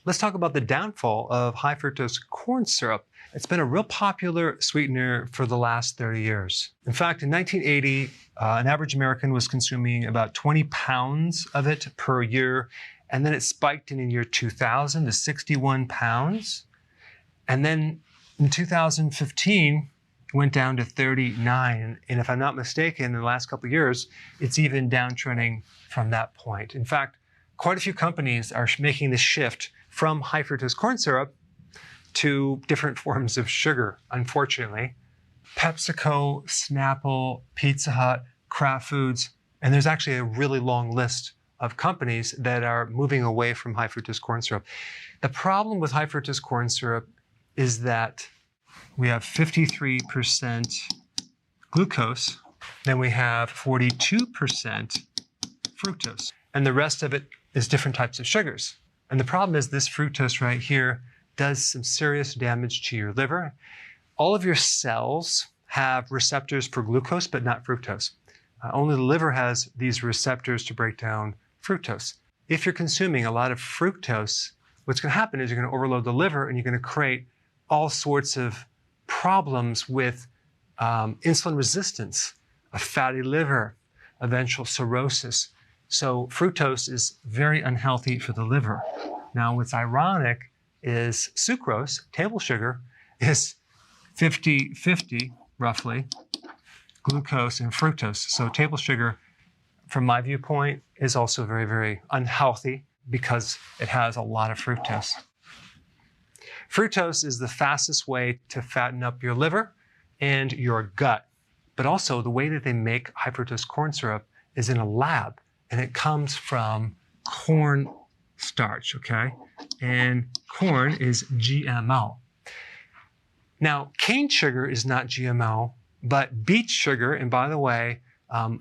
Let's talk about the downfall of high fructose corn syrup. It's been a real popular sweetener for the last 30 years. In fact, in 1980, an average American was consuming about 20 pounds of it per year, and then it spiked in the year 2000 to 61 pounds. And then in 2015, it went down to 39. And if I'm not mistaken, in the last couple of years, it's even downtrending from that point. In fact, quite a few companies are making the shift from high fructose corn syrup to different forms of sugar, unfortunately. PepsiCo, Snapple, Pizza Hut, Kraft Foods, and there's actually a really long list of companies that are moving away from high fructose corn syrup. The problem with high fructose corn syrup is that we have 53% glucose, then we have 42% fructose, and the rest of it is different types of sugars. And the problem is this fructose right here does some serious damage to your liver. All of your cells have receptors for glucose, but not fructose. Only the liver has these receptors to break down fructose. If you're consuming a lot of fructose, what's going to happen is you're going to overload the liver and you're going to create all sorts of problems with insulin resistance, a fatty liver, eventual cirrhosis. So fructose is very unhealthy for the liver. Now, what's ironic is sucrose, table sugar, is 50-50, roughly, glucose and fructose. So table sugar, from my viewpoint, is also very, very unhealthy because it has a lot of fructose. Fructose is the fastest way to fatten up your liver and your gut. But also, the way that they make high fructose corn syrup is in a lab, and it comes from corn starch, okay? And corn is GMO. Now, cane sugar is not GMO, but beet sugar, and by the way,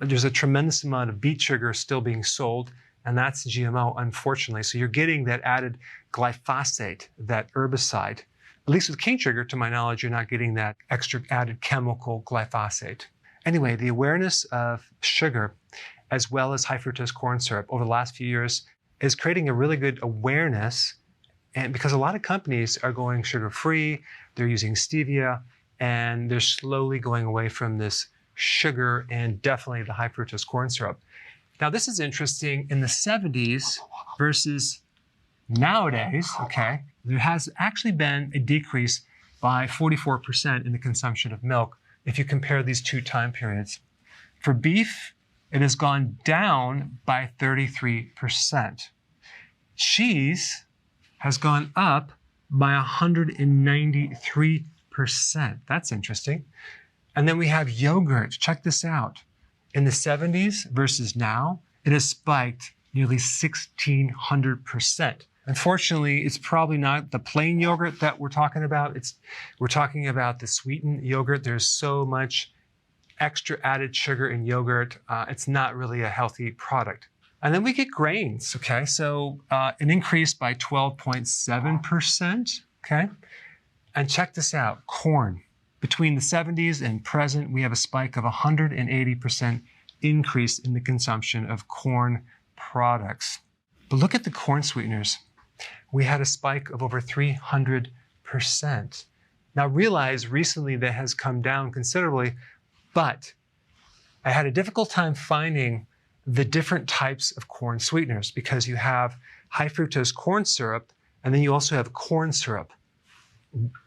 there's a tremendous amount of beet sugar still being sold, and that's GMO, unfortunately. So you're getting that added glyphosate, that herbicide. At least with cane sugar, to my knowledge, you're not getting that extra added chemical glyphosate. Anyway, the awareness of sugar, as well as high fructose corn syrup over the last few years, is creating a really good awareness. And because a lot of companies are going sugar-free, they're using stevia, and they're slowly going away from this sugar and definitely the high fructose corn syrup. Now, this is interesting. In the 70s versus nowadays, okay, there has actually been a decrease by 44% in the consumption of milk if you compare these two time periods. For beef, it has gone down by 33%. Cheese has gone up by 193%. That's interesting. And then we have yogurt. Check this out. In the 70s versus now, it has spiked nearly 1,600%. Unfortunately, it's probably not the plain yogurt that we're talking about. We're talking about the sweetened yogurt. There's so much extra added sugar in yogurt. It's not really a healthy product. And then we get grains, okay? So an increase by 12.7%, okay? And check this out, corn. Between the 70s and present, we have a spike of 180% increase in the consumption of corn products. But look at the corn sweeteners. We had a spike of over 300%. Now realize recently that has come down considerably, but I had a difficult time finding the different types of corn sweeteners because you have high fructose corn syrup and then you also have corn syrup.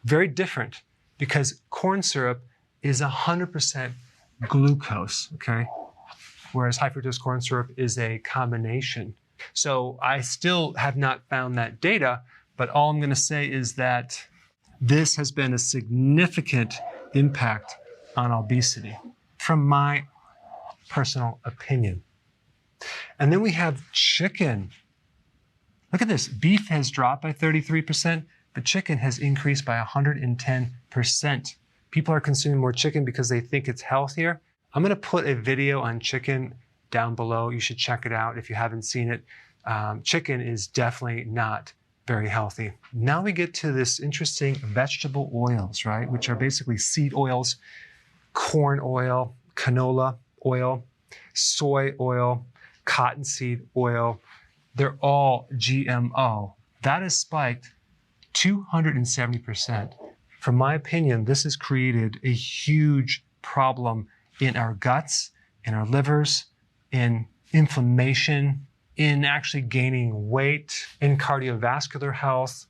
Very different because corn syrup is 100% glucose, okay? Whereas high fructose corn syrup is a combination. So I still have not found that data, but all I'm gonna say is that this has been a significant impact on obesity, from my personal opinion. And then we have chicken. Look at this. Beef has dropped by 33%, but chicken has increased by 110%. People are consuming more chicken because they think it's healthier. I'm going to put a video on chicken down below. You should check it out if you haven't seen it. Chicken is definitely not very healthy. Now we get to this interesting vegetable oils, right? Which are basically seed oils, corn oil, canola oil, soy oil, cottonseed oil. They're all GMO. that has spiked 270%. From my opinion, this has created a huge problem in our guts, in our livers, in inflammation, in actually gaining weight, in cardiovascular health.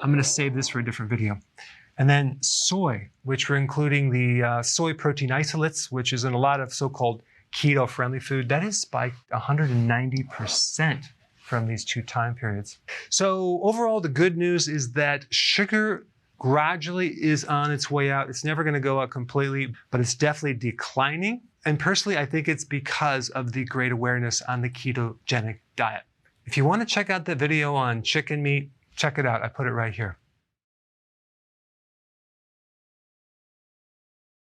I'm going to save this for a different video. And then soy, which we're including the soy protein isolates, which is in a lot of so-called keto-friendly food, that has spiked 190% from these two time periods. So overall, the good news is that sugar gradually is on its way out. It's never going to go out completely, but it's definitely declining. And personally, I think it's because of the great awareness on the ketogenic diet. If you want to check out the video on chicken meat, check it out. I put it right here.